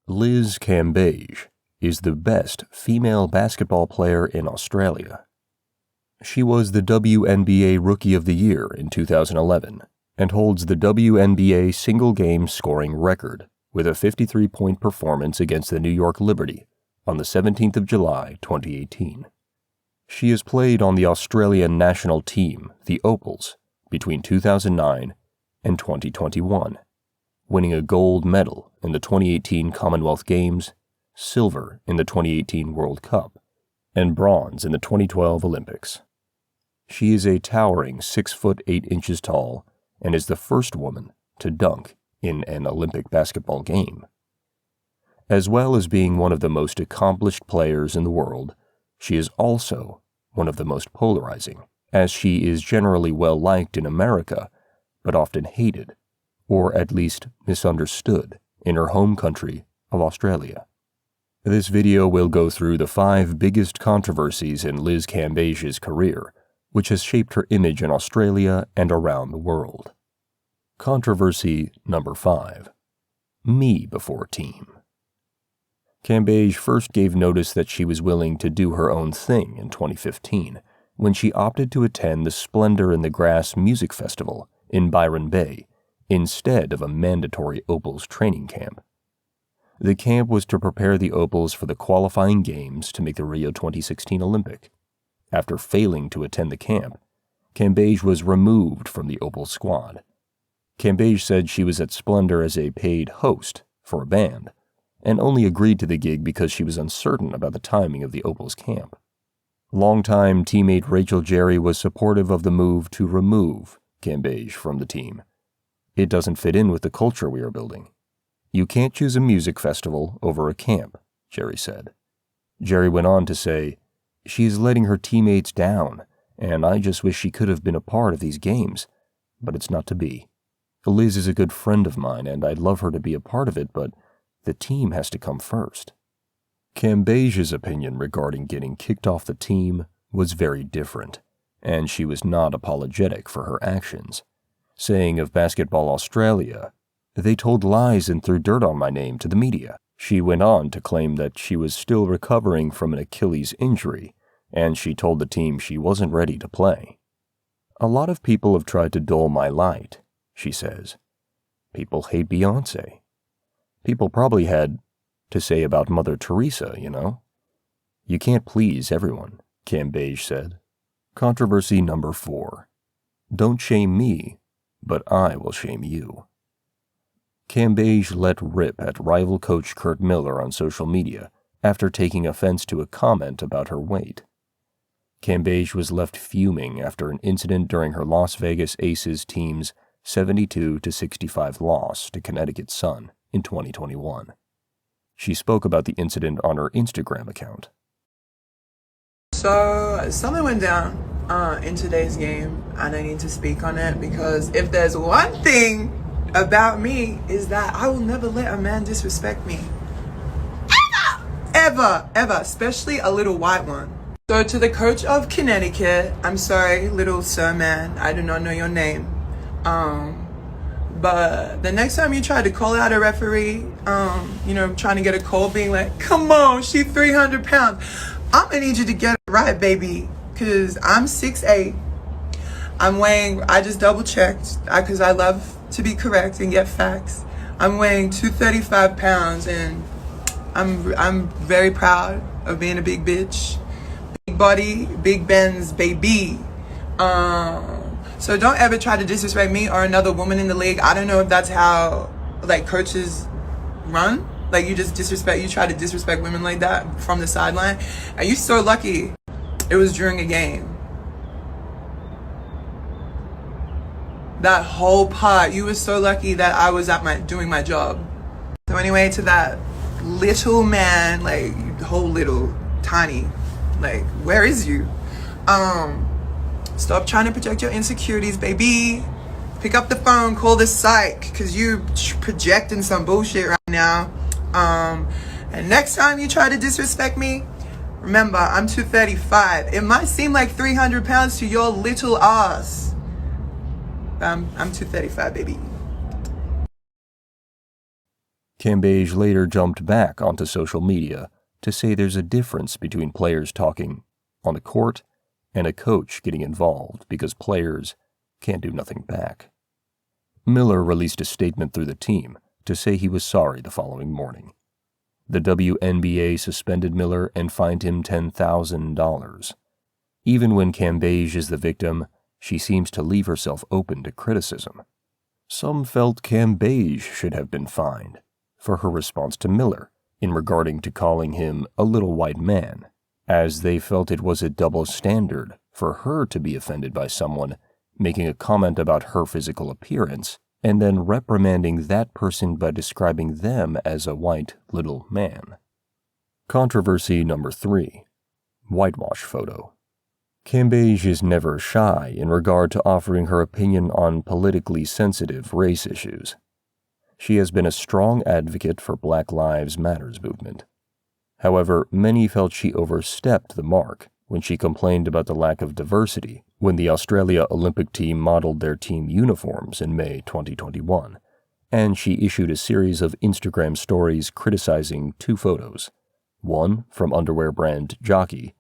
Liz Cambage is the best female basketball player in Australia. She was the WNBA Rookie of the Year in 2011 and holds the WNBA single-game scoring record with a 53-point performance against the New York Liberty on the 17th of July, 2018. She has played on the Australian national team, the Opals, between 2009 and 2021, winning a gold medal in the 2018 Commonwealth Games, silver in the 2018 World Cup, and bronze in the 2012 Olympics. She is a towering 6 foot 8 inches tall and is the first woman to dunk in an Olympic basketball game. As well as being one of the most accomplished players in the world, she is also one of the most polarizing, as she is generally well liked in America, but often hated, or at least misunderstood, in her home country of Australia. This video will go through the 5 biggest controversies in Liz Cambage's career, which has shaped her image in Australia and around the world. Controversy number 5. Me before team. Cambage first gave notice that she was willing to do her own thing in 2015, when she opted to attend the Splendor in the Grass music festival in Byron Bay, instead of a mandatory Opals training camp. The camp was to prepare the Opals for the qualifying games to make the Rio 2016 Olympic. After failing to attend the camp, Cambage was removed from the Opals squad. Cambage said she was at Splendor as a paid host for a band, and only agreed to the gig because she was uncertain about the timing of the Opals camp. Longtime teammate Rachel Jerry was supportive of the move to remove Cambage from the team. It doesn't fit in with the culture we are building. You can't choose a music festival over a camp, Jerry said. Jerry went on to say, "She is letting her teammates down, and I just wish she could have been a part of these games, but it's not to be. Liz is a good friend of mine, and I'd love her to be a part of it, but the team has to come first." Cambage's opinion regarding getting kicked off the team was very different, and she was not apologetic for her actions, saying of Basketball Australia, "They told lies and threw dirt on my name to the media." She went on to claim that she was still recovering from an Achilles injury, and she told the team she wasn't ready to play. "A lot of people have tried to dull my light," she says. "People hate Beyoncé. People probably had to say about Mother Teresa, you know? You can't please everyone," Cambage said. Controversy number 4. Don't shame me, but I will shame you. Cambage let rip at rival coach Curt Miller on social media after taking offense to a comment about her weight. Cambage was left fuming after an incident during her Las Vegas Aces team's 72-65 loss to Connecticut Sun in 2021. She spoke about the incident on her Instagram account. So something went down in today's game, and I need to speak on it because if there's one thing about me is that I will never let a man disrespect me. Ever, especially a little white one. So to the coach of Connecticut, I'm sorry, little sir man, I do not know your name. But the next time you try to call out a referee, trying to get a call being like, "Come on, she's 300 pounds. I'm gonna need you to get it right, baby, because I'm 6'8". I just double checked, because I love to be correct and get facts. I'm weighing 235 pounds, and I'm very proud of being a big bitch. Big body, big Benz, baby. So don't ever try to disrespect me or another woman in the league. I don't know if that's how, coaches run. You try to disrespect women like that from the sideline. And you're so lucky it was during a game. That whole part, you were so lucky that I was doing my job. So anyway, to that little man, whole little, tiny, where is you? Stop trying to project your insecurities, baby. Pick up the phone, call the psych, because you projecting some bullshit right now. And next time you try to disrespect me, remember, I'm 235. It might seem like 300 pounds to your little ass. I'm 235, baby. Cambage later jumped back onto social media to say there's a difference between players talking on the court and a coach getting involved because players can't do nothing back. Miller released a statement through the team to say he was sorry the following morning. The WNBA suspended Miller and fined him $10,000. Even when Cambage is the victim, she seems to leave herself open to criticism. Some felt Cambage should have been fined for her response to Miller in regarding to calling him a little white man, as they felt it was a double standard for her to be offended by someone making a comment about her physical appearance and then reprimanding that person by describing them as a white little man. Controversy number 3. Whitewash photo. Cambage is never shy in regard to offering her opinion on politically sensitive race issues. She has been a strong advocate for Black Lives Matters movement. However, many felt she overstepped the mark when she complained about the lack of diversity when the Australia Olympic team modeled their team uniforms in May 2021, and she issued a series of Instagram stories criticizing 2 photos, one from underwear brand Jockey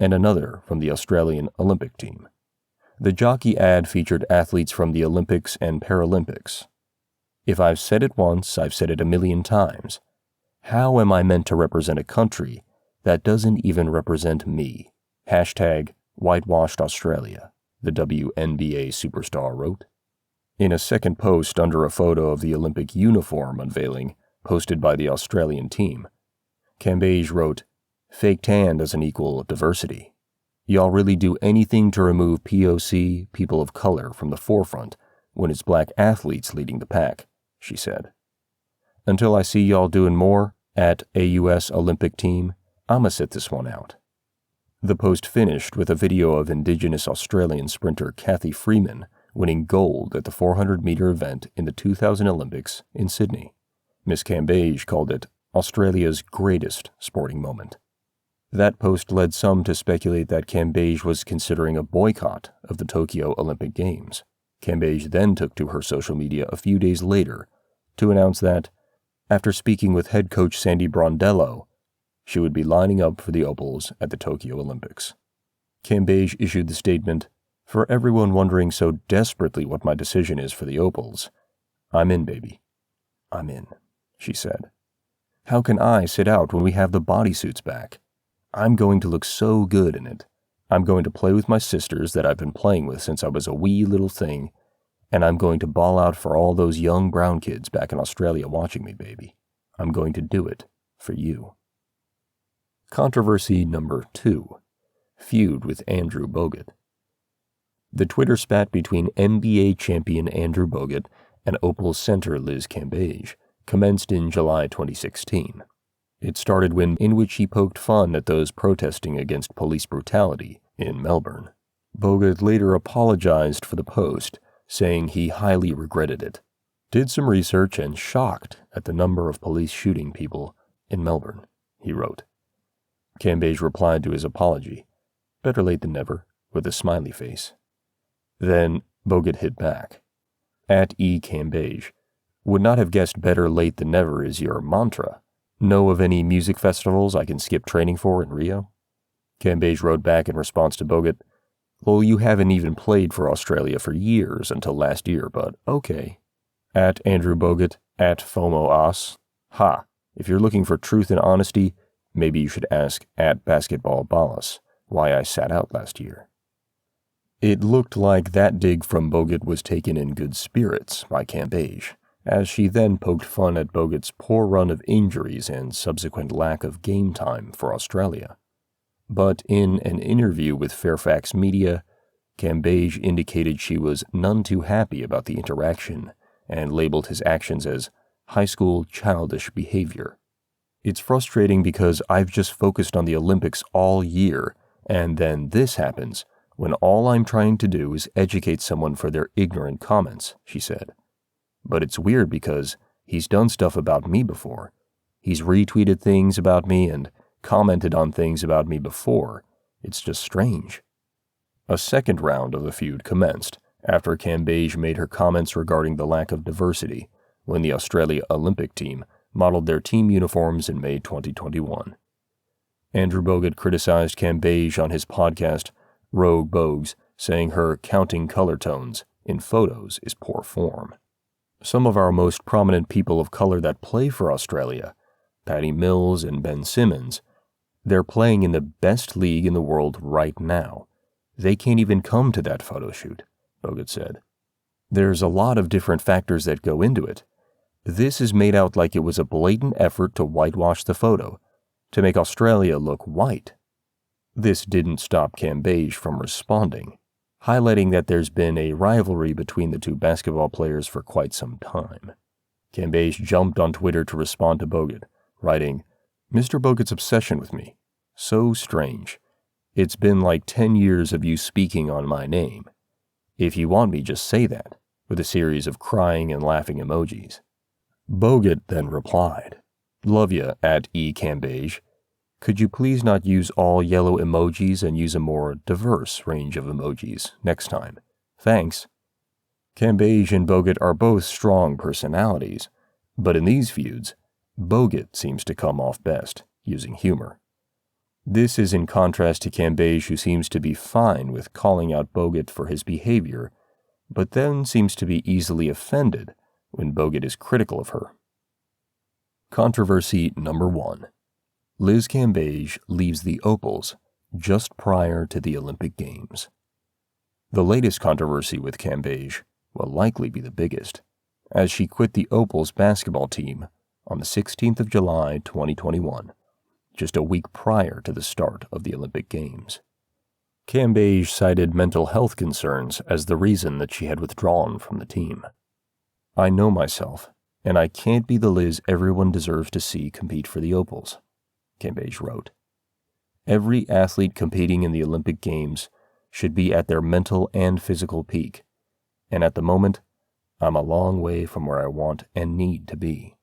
and another from the Australian Olympic team. The Jockey ad featured athletes from the Olympics and Paralympics. If I've said it once, I've said it a million times. How am I meant to represent a country that doesn't even represent me? #whitewashed Australia, the WNBA superstar wrote. In a second post under a photo of the Olympic uniform unveiling, posted by the Australian team, Cambage wrote, "Fake tan doesn't equal diversity. Y'all really do anything to remove POC, people of color, from the forefront when it's black athletes leading the pack," she said. "Until I see y'all doing more at AUS Olympic team, I'ma sit this one out." The post finished with a video of Indigenous Australian sprinter Kathy Freeman winning gold at the 400-meter event in the 2000 Olympics in Sydney. Miss Cambage called it Australia's greatest sporting moment. That post led some to speculate that Cambage was considering a boycott of the Tokyo Olympic Games. Cambage then took to her social media a few days later to announce that, after speaking with head coach Sandy Brondello, she would be lining up for the Opals at the Tokyo Olympics. Cambage issued the statement, "For everyone wondering so desperately what my decision is for the Opals, I'm in, baby. I'm in," she said. "How can I sit out when we have the bodysuits back? I'm going to look so good in it. I'm going to play with my sisters that I've been playing with since I was a wee little thing, and I'm going to ball out for all those young brown kids back in Australia watching me, baby. I'm going to do it for you." Controversy number 2. Feud with Andrew Bogut. The Twitter spat between NBA champion Andrew Bogut and Opals center Liz Cambage commenced in July 2016. It started in which he poked fun at those protesting against police brutality in Melbourne. Bogut later apologized for the post, saying he highly regretted it. "Did some research and shocked at the number of police shooting people in Melbourne," he wrote. Cambage replied to his apology, "Better late than never," with a smiley face. Then Bogut hit back. @eCambage, "Would not have guessed better late than never is your mantra. Know of any music festivals I can skip training for in Rio?" Cambage wrote back in response to Bogut, "Well, you haven't even played for Australia for years until last year, but okay." @Andrew Bogut, @FOMOAS, "Ha, if you're looking for truth and honesty, maybe you should ask @BasketballBallas why I sat out last year." It looked like that dig from Bogut was taken in good spirits by Cambage, as she then poked fun at Bogut's poor run of injuries and subsequent lack of game time for Australia. But in an interview with Fairfax Media, Cambage indicated she was none too happy about the interaction and labeled his actions as high school childish behavior. "It's frustrating because I've just focused on the Olympics all year, and then this happens when all I'm trying to do is educate someone for their ignorant comments," she said. "But it's weird because he's done stuff about me before. He's retweeted things about me and commented on things about me before. It's just strange." A second round of the feud commenced after Cambage made her comments regarding the lack of diversity when the Australia Olympic team modeled their team uniforms in May 2021. Andrew Bogut criticized Cambage on his podcast, Rogue Bogues, saying her counting color tones in photos is poor form. Some of our most prominent people of color that play for Australia, Patty Mills and Ben Simmons, they're playing in the best league in the world right now. They can't even come to that photo shoot, Bogut said. There's a lot of different factors that go into it. This is made out like it was a blatant effort to whitewash the photo, to make Australia look white. This didn't stop Cambage from responding, highlighting that there's been a rivalry between the two basketball players for quite some time. Cambage jumped on Twitter to respond to Bogut, writing, "Mr. Bogut's obsession with me. So strange. It's been like 10 years of you speaking on my name. If you want me, just say that," with a series of crying and laughing emojis. Bogut then replied, "Love ya, @eCambage. Could you please not use all yellow emojis and use a more diverse range of emojis next time? Thanks." Cambage and Bogut are both strong personalities, but in these feuds, Bogut seems to come off best, using humor. This is in contrast to Cambage, who seems to be fine with calling out Bogut for his behavior, but then seems to be easily offended when Bogut is critical of her. Controversy number 1. Liz Cambage leaves the Opals just prior to the Olympic Games. The latest controversy with Cambage will likely be the biggest, as she quit the Opals basketball team on the 16th of July, 2021, just a week prior to the start of the Olympic Games. Cambage cited mental health concerns as the reason that she had withdrawn from the team. "I know myself, and I can't be the Liz everyone deserves to see compete for the Opals," Cambage wrote. "Every athlete competing in the Olympic Games should be at their mental and physical peak, and at the moment, I'm a long way from where I want and need to be.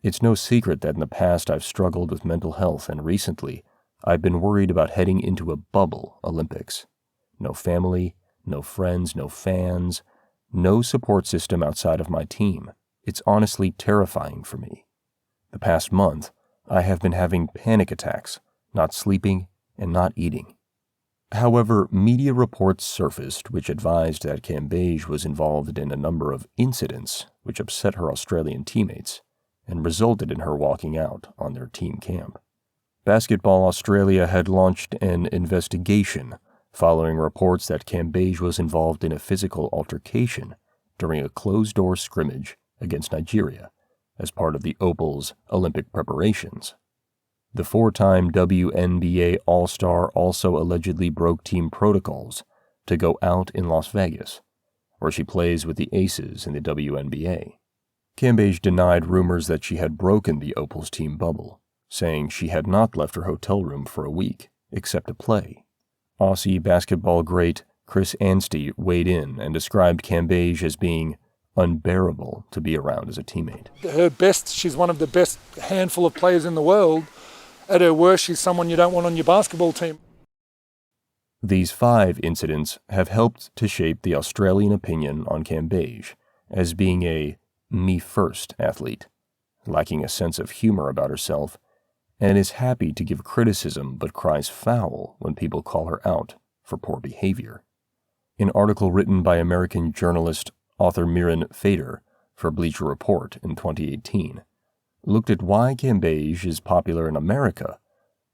It's no secret that in the past I've struggled with mental health, and recently I've been worried about heading into a bubble Olympics. No family, no friends, no fans, no support system outside of my team. It's honestly terrifying for me. The past month, I have been having panic attacks, not sleeping and not eating." However, media reports surfaced which advised that Cambage was involved in a number of incidents which upset her Australian teammates and resulted in her walking out on their team camp. Basketball Australia had launched an investigation following reports that Cambage was involved in a physical altercation during a closed-door scrimmage against Nigeria as part of the Opals' Olympic preparations. The 4-time WNBA All-Star also allegedly broke team protocols to go out in Las Vegas, where she plays with the Aces in the WNBA. Cambage denied rumors that she had broken the Opals team bubble, saying she had not left her hotel room for a week, except to play. Aussie basketball great Chris Anstey weighed in and described Cambage as being unbearable to be around as a teammate. Her best, she's one of the best handful of players in the world. At her worst, she's someone you don't want on your basketball team. These 5 incidents have helped to shape the Australian opinion on Cambage as being a me-first athlete, lacking a sense of humor about herself, and is happy to give criticism but cries foul when people call her out for poor behavior. An article written by American journalist author Miran Fader for Bleacher Report in 2018 looked at why Cambage is popular in America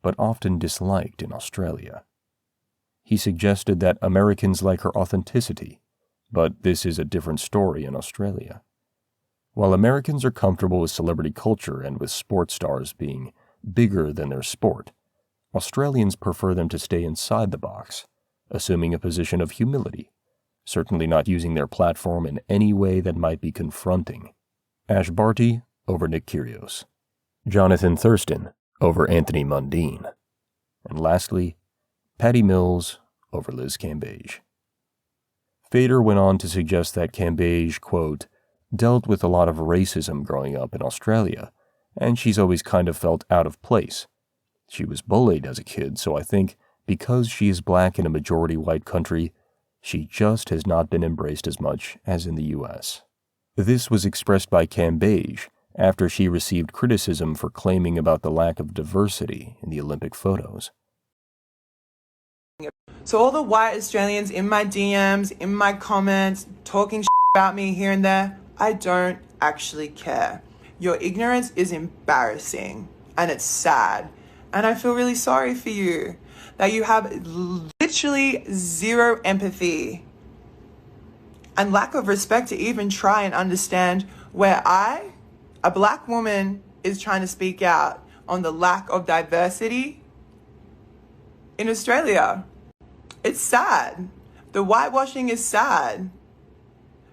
but often disliked in Australia. He suggested that Americans like her authenticity, but this is a different story in Australia. While Americans are comfortable with celebrity culture and with sports stars being bigger than their sport, Australians prefer them to stay inside the box, assuming a position of humility, certainly not using their platform in any way that might be confronting. Ash Barty over Nick Kyrgios, Jonathan Thurston over Anthony Mundine, and lastly, Patty Mills over Liz Cambage. Fader went on to suggest that Cambage, quote, dealt with a lot of racism growing up in Australia, and she's always kind of felt out of place. She was bullied as a kid, so I think because she is black in a majority white country, she just has not been embraced as much as in the U.S. This was expressed by Cambage after she received criticism for claiming about the lack of diversity in the Olympic photos. So all the white Australians in my DMs, in my comments, talking about me here and there, I don't actually care. Your ignorance is embarrassing and it's sad. And I feel really sorry for you that you have literally zero empathy and lack of respect to even try and understand where I, a black woman, is trying to speak out on the lack of diversity in Australia. It's sad. The whitewashing is sad.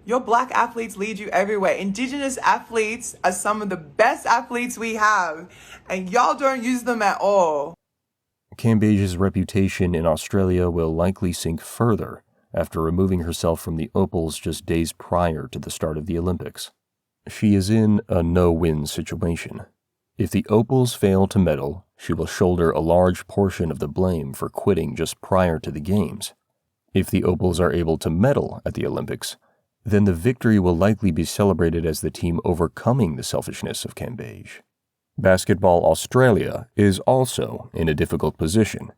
Your black athletes lead you everywhere. Indigenous athletes are some of the best athletes we have, and y'all don't use them at all. Cambage's reputation in Australia will likely sink further after removing herself from the Opals just days prior to the start of the Olympics. She is in a no-win situation. If the Opals fail to medal, she will shoulder a large portion of the blame for quitting just prior to the Games. If the Opals are able to medal at the Olympics, then the victory will likely be celebrated as the team overcoming the selfishness of Cambage. Basketball Australia is also in a difficult position,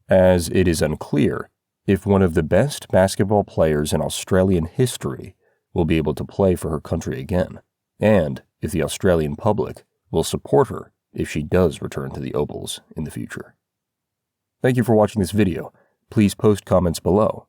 as it is unclear if one of the best basketball players in Australian history will be able to play for her country again, and if the Australian public will support her if she does return to the Opals in the future. Thank you for watching this video. Please post comments below.